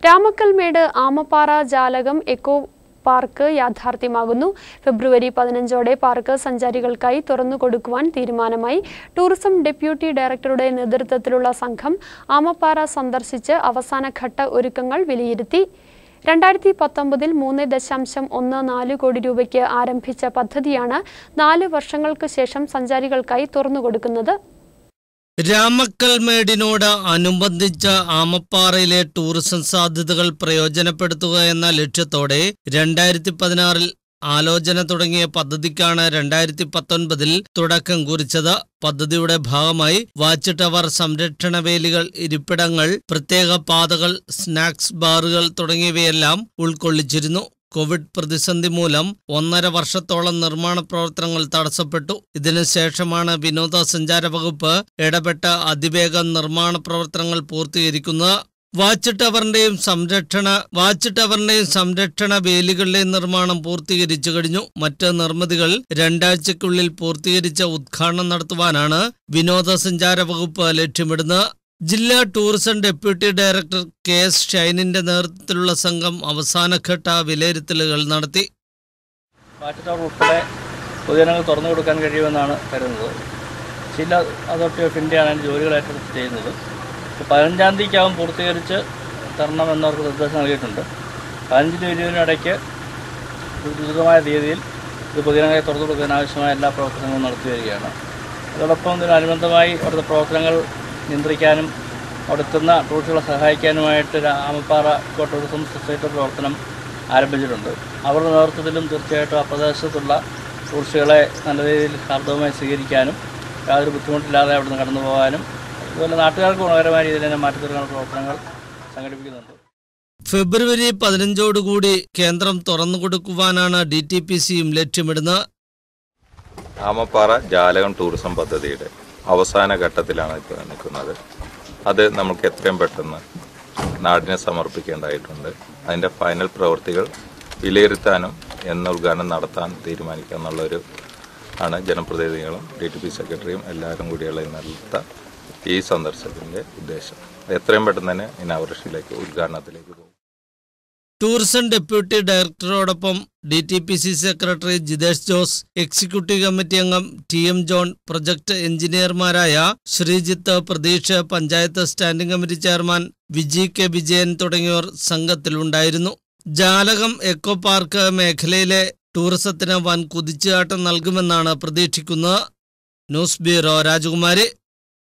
രാമക്കൽമേട് ആമപ്പാറ ജാലകം echo park യാഥാർത്ഥ്യമാകുന്നു. ഫെബ്രുവരി 15ഓടെ park സഞ്ചാരികൾക്കായി തുറന്നുകൊടുക്കുവാൻ തീരുമാനമായി. Tourism deputy ഡയറക്ടറുടെ നേതൃത്വത്തിലുള്ള സംഘം ആമപ്പാറ സന്ദർശിച്ച് അവസാനഘട്ട ഒരുക്കങ്ങൾ വിലയിരുത്തി. 2019 3.14 കോടി രൂപയ്ക്ക് ആരംഭിച്ച പദ്ധതിയാണ് 4 വർഷങ്ങൾക്ക് ശേഷം സഞ്ചാരികൾക്കായി തുറന്നുകൊടുക്കുന്നത്. രാമക്കൽമേടിനോട് അനുബന്ധിച്ച ആമപ്പാറയിലെ ടൂറിസം സാധ്യതകൾ പ്രയോജനപ്പെടുത്തുക എന്ന ലക്ഷ്യത്തോടെ 2016 ആലോചന തുടങ്ങിയ പദ്ധതിക്കാണ് 2019 തുടക്കം കുറിച്ചത്. പദ്ധതിയുടെ ഭാഗമായി വാച്ച് ടവർ, സംരക്ഷണ വേലികൾ, ഇരിപ്പിടങ്ങൾ, പ്രത്യേക പാതകൾ, സ്നാക്സ് ബാറുകൾ തുടങ്ങിയവയെല്ലാം ഉൾക്കൊള്ളിച്ചിരുന്നു. കോവിഡ് പ്രതിസന്ധി മൂലം 1.5 വർഷത്തോളം നിർമ്മാണ പ്രവർത്തനങ്ങൾ തടസ്സപ്പെട്ടു. ഇതിനുശേഷമാണ് വിനോദസഞ്ചാര വകുപ്പ് ഇടപെട്ട് അതിവേഗം നിർമ്മാണ പ്രവർത്തനങ്ങൾ പൂർത്തീകരിക്കുന്നത്. വാച്ച് ടവറിന്റെയും സംരക്ഷണ വേലികളുടെയും നിർമ്മാണം പൂർത്തീകരിച്ചു കഴിഞ്ഞു. മറ്റ് നിർമ്മിതികൾ 2 ആഴ്ചയ്ക്കുള്ളിൽ പൂർത്തീകരിച്ച ഉദ്ഘാടനം നടത്തുവാനാണ് വിനോദസഞ്ചാര വകുപ്പ് ലക്ഷ്യമിടുന്നത്. ജില്ലാ ടൂറിസം ഡെപ്യൂട്ടി ഡയറക്ടർ KS ഷൈനിന്റെ നേതൃത്വത്തിലുള്ള സംഘം അവസാനഘട്ട വിലയിരുത്തലുകൾ നടത്തി. വാച്ച് ടവർ ഉൾപ്പെടെ പൊതുജനങ്ങൾ തുറന്നു കൊടുക്കാൻ കഴിയുമെന്നാണ് കരുതുന്നത്. ജില്ലാ അതോറിറ്റി ഓഫ് ഇന്ത്യയാണ് അതിൻ്റെ ജോലികൾ ഏറ്റെടുത്ത് ചെയ്യുന്നത്. 15-ാം തീയതിക്കകം പൂർത്തീകരിച്ച് തരണമെന്നവർക്ക് നിർദ്ദേശം നൽകിയിട്ടുണ്ട്. 15-20 ഇടയ്ക്ക് ഉചിതമായ രീതിയിൽ ഇത് പൊതുജനങ്ങളെ തുറന്നു കൊടുക്കാൻ ആവശ്യമായ എല്ലാ പ്രവർത്തനങ്ങളും നടത്തി വരികയാണ്. അതോടൊപ്പം ഇതിനനുബന്ധമായി അവിടുത്തെ പ്രവർത്തനങ്ങൾ നിയന്ത്രിക്കാനും അവിടെത്തുന്ന ടൂറിസ്റ്റുകളെ സഹായിക്കാനുമായിട്ട് ആമപ്പാറ ഇക്കോ ടൂറിസം സൊസൈറ്റി പ്രവർത്തനം ആരംഭിച്ചിട്ടുണ്ട്. അവരുടെ നേതൃത്വത്തിലും തീർച്ചയായിട്ടും ആ പ്രദേശത്തുള്ള ടൂറിസ്റ്റുകളെ നല്ല രീതിയിൽ ഹാർദവമായി സ്വീകരിക്കാനും യാതൊരു ബുദ്ധിമുട്ടില്ലാതെ അവിടുന്ന് കടന്നു പോകാനും അതുപോലെ നാട്ടുകാർക്ക് ഗുണകരമായ രീതിയിൽ തന്നെ മാറ്റിത്തീർക്കാനുള്ള പ്രവർത്തനങ്ങൾ സംഘടിപ്പിക്കുന്നുണ്ട്. ഫെബ്രുവരി 15ഓടുകൂടി കേന്ദ്രം തുറന്നുകൊടുക്കുവാനാണ് DTPCയും ലക്ഷ്യമിടുന്നത്. ആമപ്പാറ ജാലകം ടൂറിസം പദ്ധതിയുടെ അവസാന ഘട്ടത്തിലാണ് ഇപ്പോൾ നിൽക്കുന്നത്. അത് നമുക്ക് എത്രയും പെട്ടെന്ന് നാടിനെ സമർപ്പിക്കേണ്ടതായിട്ടുണ്ട്. അതിൻ്റെ ഫൈനൽ പ്രവൃത്തികൾ വിലയിരുത്താനും ഉദ്ഘാടനം നടത്താൻ തീരുമാനിക്കുക എന്നുള്ളൊരു ആണ് ജനപ്രതിനിധികളും DTP സെക്രട്ടറിയും എല്ലാവരും കൂടിയുള്ള ഇന്നലത്തെ ഈ സന്ദർശനത്തിൻ്റെ ഉദ്ദേശം. എത്രയും പെട്ടെന്ന് തന്നെ ഇനാഗുറേഷനിലേക്ക് ഉദ്ഘാടനത്തിലേക്ക് പോകും. ടൂറിസം ഡെപ്യൂട്ടി ഡയറക്ടറോടൊപ്പം DTPC secretary Jithesh Jose, executive committee അംഗം TM ജോൺ, പ്രൊജക്ട് എഞ്ചിനീയർമാരായ Sreejith, Pratheesh, panchayat standing committee chairman Viji K Vijayan തുടങ്ങിയവർ സംഘത്തിലുണ്ടായിരുന്നു. ജാലകം എക്കോ പാർക്ക് മേഖലയിലെ ടൂറിസത്തിന് വൻ കുതിച്ചുചാട്ടം നൽകുമെന്നാണ് പ്രതീക്ഷിക്കുന്നത്. ന്യൂസ് ബ്യൂറോ, രാജകുമാരി.